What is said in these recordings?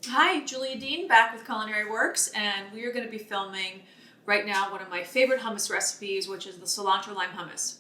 Hi, Julia Dean back with Culinary Works, and we are going to be filming right now one of my favorite hummus recipes, which is the cilantro lime hummus.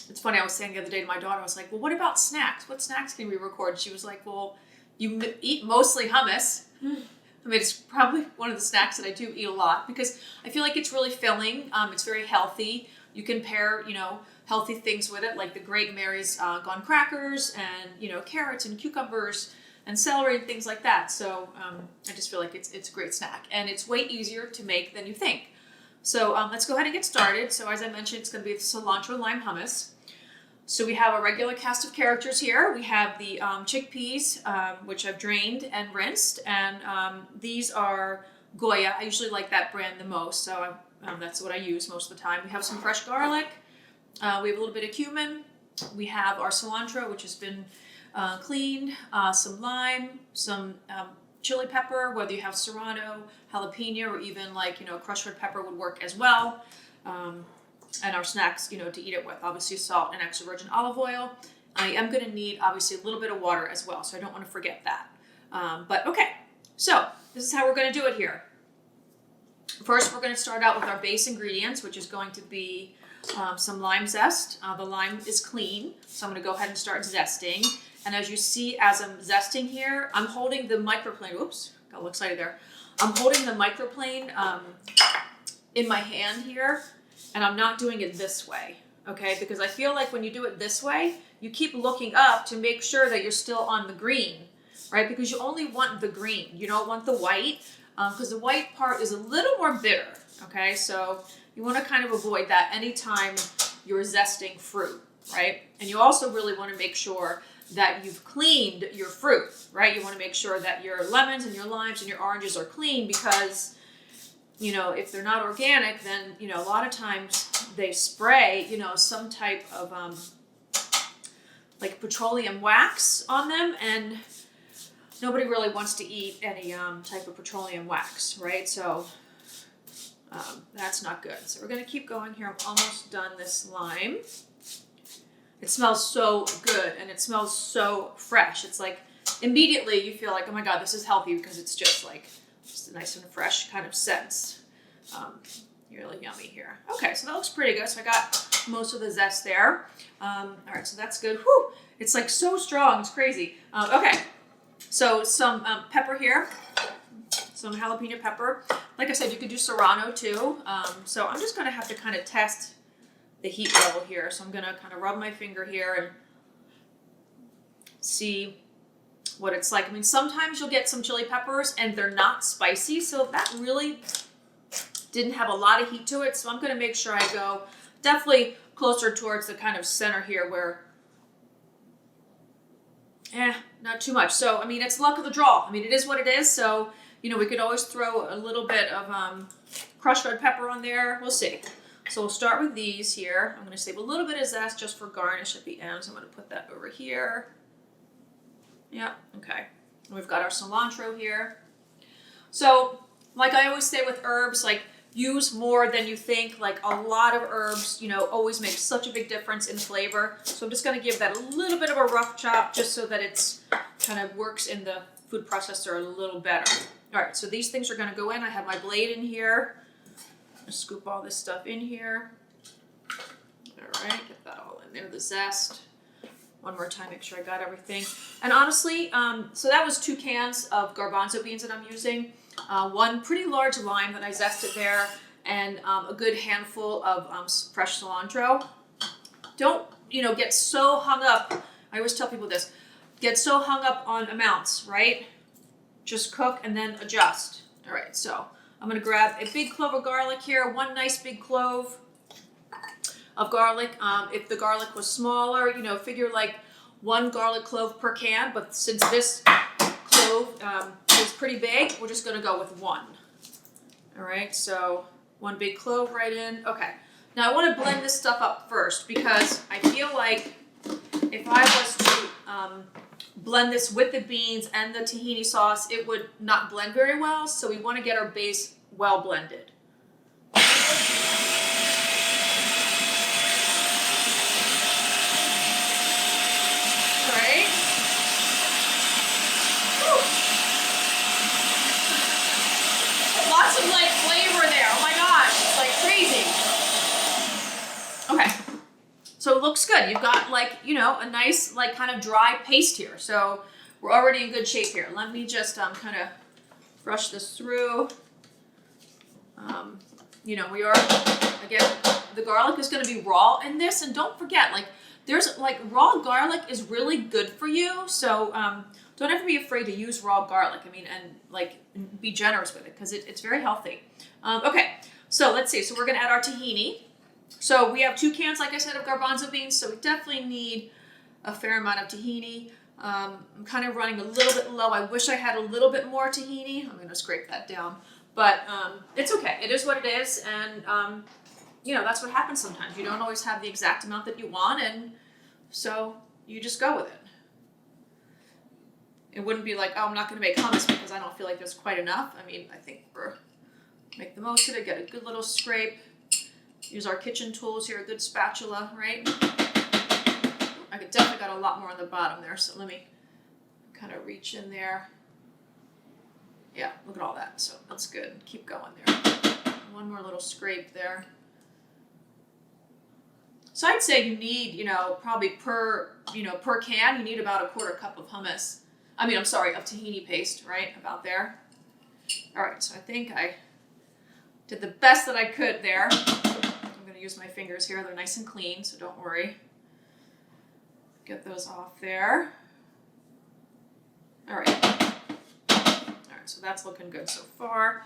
It's funny, I was saying the other day to my daughter, I was like, well, what about snacks? What snacks can we record? She was like, well, you eat mostly hummus. I mean, it's probably one of the snacks that I do eat a lot because I feel like it's really filling. It's very healthy. You can pair, healthy things with it, like the Great Mary's gone crackers and, carrots and cucumbers and celery and things like that. So I just feel like it's a great snack. And it's way easier to make than you think. So let's go ahead and get started. So as I mentioned, it's going to be the cilantro lime hummus. So we have a regular cast of characters here. We have the chickpeas, which I've drained and rinsed, and these are Goya. I usually like that brand the most, so that's what I use most of the time. We have some fresh garlic. We have a little bit of cumin. We have our cilantro, which has been cleaned, some lime, some chili pepper, whether you have serrano, jalapeno, or even crushed red pepper would work as well. And our snacks, to eat it with. Obviously salt and extra virgin olive oil. I am going to need, obviously, a little bit of water as well, so I don't want to forget that. But okay, so this is how we're going to do it here. First, we're going to start out with our base ingredients, which is going to be some lime zest. The lime is clean, so I'm going to go ahead and start zesting. And as you see, as I'm zesting here, I'm holding the microplane. Oops, got a little excited there. I'm holding the microplane in my hand here. And I'm not doing it this way, okay? Because I feel like when you do it this way, you keep looking up to make sure that you're still on the green, right? Because you only want the green. You don't want the white, because the white part is a little more bitter, okay? So you want to kind of avoid that anytime you're zesting fruit, right? And you also really want to make sure that you've cleaned your fruit, right? You want to make sure that your lemons and your limes and your oranges are clean because if they're not organic, then, a lot of times they spray, some type of, like petroleum wax on them, and nobody really wants to eat any type of petroleum wax, right? So that's not good. So we're going to keep going here. I'm almost done this lime. It smells so good, and it smells so fresh. It's like immediately you feel like, oh my God, this is healthy because it's just a nice and fresh kind of sense. Really yummy here. Okay, so that looks pretty good. So I got most of the zest there. All right, so that's good. Whew, it's like so strong. It's crazy. Okay, so some pepper here, some jalapeno pepper. Like I said, you could do serrano too. So I'm just going to have to kind of test the heat level here. So I'm going to kind of rub my finger here and see what it's like. I mean, sometimes you'll get some chili peppers and they're not spicy, so that really didn't have a lot of heat to it. So I'm going to make sure I go definitely closer towards the kind of center here where, not too much. So, I mean, it's luck of the draw. I mean, it is what it is. So, we could always throw a little bit of crushed red pepper on there. We'll see. So we'll start with these here. I'm going to save a little bit of zest just for garnish at the end. So I'm going to put that over here. Yeah, okay. And we've got our cilantro here. So, like I always say with herbs, use more than you think. Like a lot of herbs, always make such a big difference in flavor. So I'm just going to give that a little bit of a rough chop just so that it's kind of works in the food processor a little better. All right, so these things are going to go in. I have my blade in here. Scoop all this stuff in here. All right, get that all in there, the zest. One more time, make sure I got everything. And honestly, so that was 2 cans of garbanzo beans that I'm using. 1 pretty large lime that I zested there, and a good handful of fresh cilantro. Don't, get so hung up. I always tell people this. Get so hung up on amounts, right? Just cook and then adjust. All right, so I'm going to grab a big clove of garlic here, 1 nice big clove of garlic. If the garlic was smaller, figure 1 garlic clove per can, but since this clove is pretty big, we're just going to go with 1. All right, so 1 big clove right in. Okay, now I want to blend this stuff up first because I feel like if I was to blend this with the beans and the tahini sauce, it would not blend very well, so we want to get our base well blended. looks good. You've got like, you know, a nice like kind of dry paste here. So we're already in good shape here. Let me just kind of brush this through. You know, we are, again, the garlic is going to be raw in this. And don't forget, like, there's like raw garlic is really good for you. So don't ever be afraid to use raw garlic. I mean, and like be generous with it because it's very healthy. Okay, so let's see. So we're going to add our tahini. So we have 2 cans, like I said, of garbanzo beans. So we definitely need a fair amount of tahini. I'm kind of running a little bit low. I wish I had a little bit more tahini. I'm going to scrape that down. But it's okay. It is what it is. And, you know, that's what happens sometimes. You don't always have the exact amount that you want. And so you just go with it. It wouldn't be like, oh, I'm not going to make hummus because I don't feel like there's quite enough. I mean, I think we're make the most of it. Get a good little scrape. Use our kitchen tools here. A good spatula, right? I could definitely got a lot more on the bottom there. So let me kind of reach in there. Yeah, look at all that. So that's good. Keep going there. One more little scrape there. So I'd say you need, you know, probably per can, you need about 1/4 cup of hummus. I mean, I'm sorry, of tahini paste, right? About there. All right, so I think I did the best that I could there. I'm going to use my fingers here. They're nice and clean, so don't worry. Get those off there. All right. So that's looking good so far.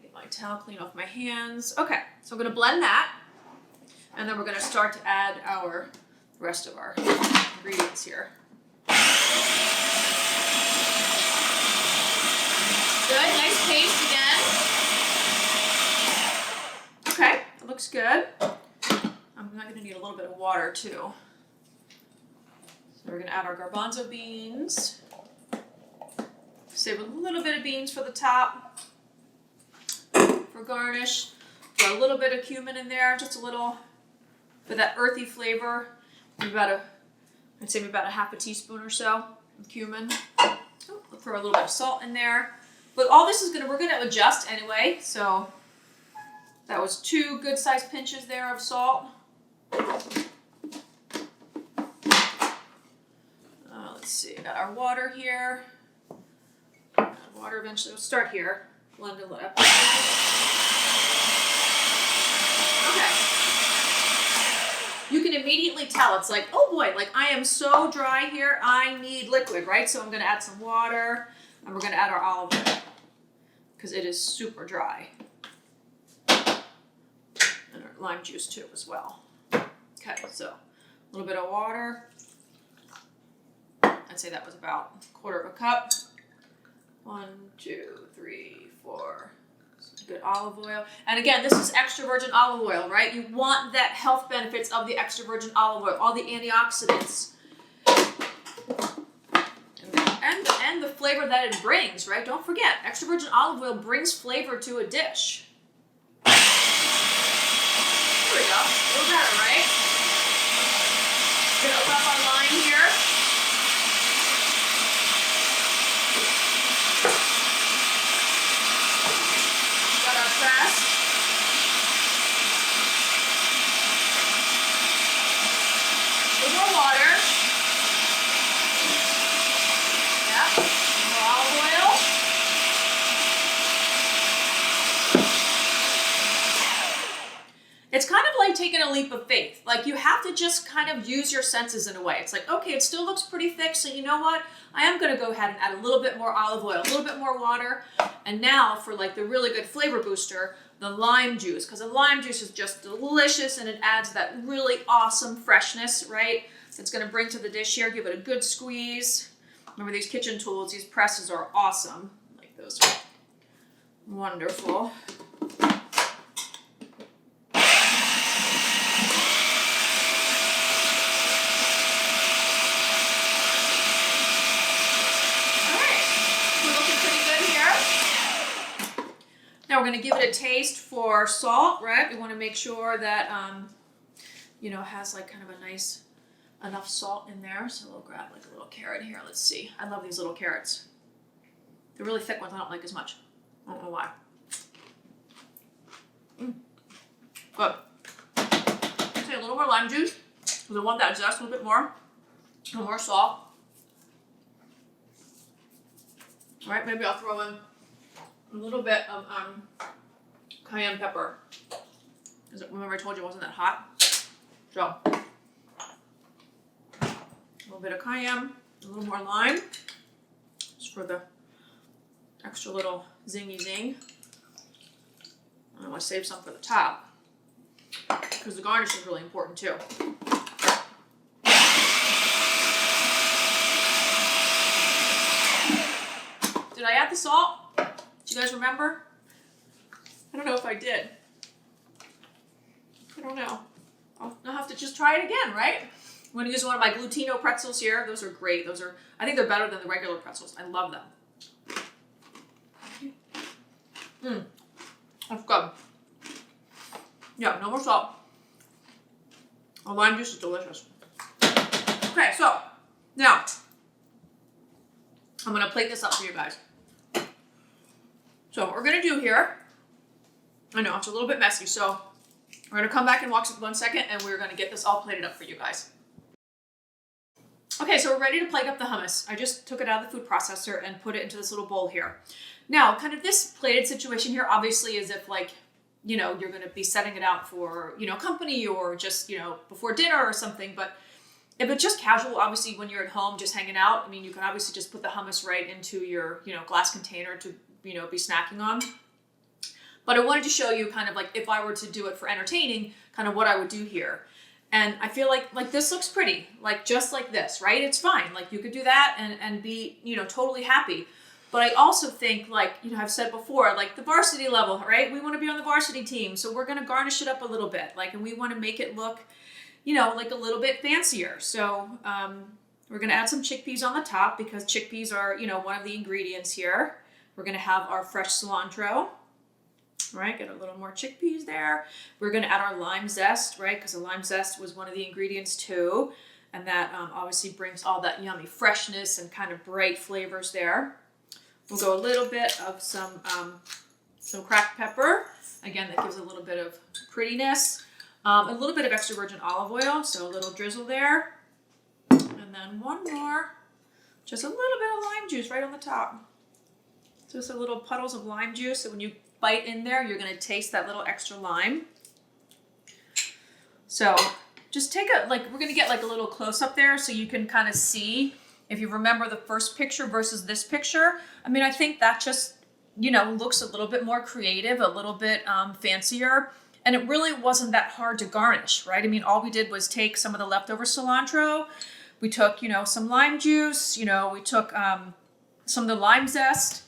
Get my towel, clean off my hands. Okay, so I'm going to blend that. And then we're going to start to add the rest of our ingredients here. Good, nice paste again. Okay, that looks good. I'm going to need a little bit of water too. So we're going to add our garbanzo beans. Save a little bit of beans for the top for garnish. Got a little bit of cumin in there, just a little for that earthy flavor. I'd say about a 1/2 teaspoon or so of cumin. We'll throw a little bit of salt in there. But all this we're gonna adjust anyway. So that was 2 good sized pinches there of salt. Let's see, got our water here. Water eventually. We'll start here. Blend it up. Okay. You can immediately tell. It's like, oh boy, like I am so dry here. I need liquid, right? So I'm going to add some water, and we're going to add our olive oil because it is super dry. And our lime juice too as well. Okay, so a little bit of water. I'd say that was about 1/4 cup. 1, 2, 3, 4. Good olive oil. And again, this is extra virgin olive oil, right? You want that health benefits of the extra virgin olive oil, all the antioxidants. And the flavor that it brings, right? Don't forget, extra virgin olive oil brings flavor to a dish. There we go. A little better, right? Gonna open up our lime here. Press. A little more water. Yeah. More olive oil. It's kind of like taking a leap of faith. Like you have to just kind of use your senses in a way. It's like, okay, it still looks pretty thick, so you know what? I am going to go ahead and add a little bit more olive oil, a little bit more water. And now for like the really good flavor booster, the lime juice, because the lime juice is just delicious and it adds that really awesome freshness, right? It's going to bring to the dish here. Give it a good squeeze. Remember these kitchen tools, these presses are awesome. Like those are wonderful. Now we're going to give it a taste for salt, right? We want to make sure that, you know, has like kind of a nice, enough salt in there. So we'll grab like a little carrot here. Let's see. I love these little carrots. The really thick ones I don't like as much. I don't know why. Good. Say a little more lime juice. because I want that zest a little bit more. A little more salt. All right, maybe I'll throw in a little bit of cayenne pepper. Because remember I told you it wasn't that hot? So, a little bit of cayenne, a little more lime, just for the extra little zingy zing. I want to save some for the top, because the garnish is really important too. Did I add the salt? Do you guys remember? I don't know if I did. I don't know. I'll have to just try it again, right? I'm going to use one of my glutino pretzels here. Those are great. I think they're better than the regular pretzels. I love them. That's good. Yeah, no more salt. The lime juice is delicious. Okay, so now I'm going to plate this up for you guys. So what we're going to do here, I know it's a little bit messy, so we're going to come back in 1 second and we're going to get this all plated up for you guys. Okay, so we're ready to plate up the hummus. I just took it out of the food processor and put it into this little bowl here. Now, kind of this plated situation here obviously is if like, you know, you're going to be setting it out for, you know, company or just, you know, before dinner or something. But if it's just casual, obviously when you're at home just hanging out, I mean, you can obviously just put the hummus right into your, you know, glass container to, you know, be snacking on. But I wanted to show you kind of like if I were to do it for entertaining, kind of what I would do here. And I feel like this looks pretty, like just like this, right? It's fine. Like you could do that and be, you know, totally happy. But I also think, like, you know, I've said before, like the varsity level, right? We want to be on the varsity team. So we're going to garnish it up a little bit, like, and we want to make it look, you know, like a little bit fancier. So we're going to add some chickpeas on the top because chickpeas are, you know, one of the ingredients here. We're going to have our fresh cilantro, right? Get a little more chickpeas there. We're going to add our lime zest, right? Because the lime zest was one of the ingredients too. And that obviously brings all that yummy freshness and kind of bright flavors there. We'll go a little bit of some cracked pepper. Again, that gives a little bit of prettiness. A little bit of extra virgin olive oil, so a little drizzle there. And then one more, just a little bit of lime juice right on the top. Just a little puddles of lime juice, so when you bite in there, you're going to taste that little extra lime. So just take we're going to get like a little close up there so you can kind of see. If you remember the first picture versus this picture, I mean, I think that just, you know, looks a little bit more creative, a little bit fancier. And it really wasn't that hard to garnish, right? I mean, all we did was take some of the leftover cilantro. We took, you know, some lime juice, you know, we took some of the lime zest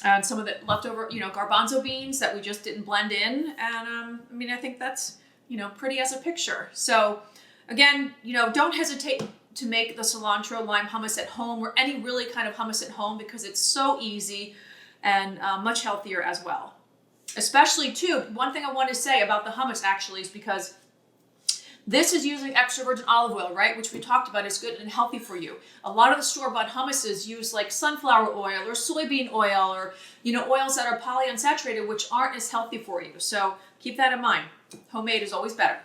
and some of the leftover, you know, garbanzo beans that we just didn't blend in. And I mean, I think that's, you know, pretty as a picture. So again, you know, don't hesitate to make the cilantro lime hummus at home or any really kind of hummus at home because it's so easy and much healthier as well. Especially too, one thing I want to say about the hummus actually is because this is using extra virgin olive oil, right? Which we talked about is good and healthy for you. A lot of the store-bought hummuses use like sunflower oil or soybean oil or, you know, oils that are polyunsaturated, which aren't as healthy for you. So keep that in mind. Homemade is always better.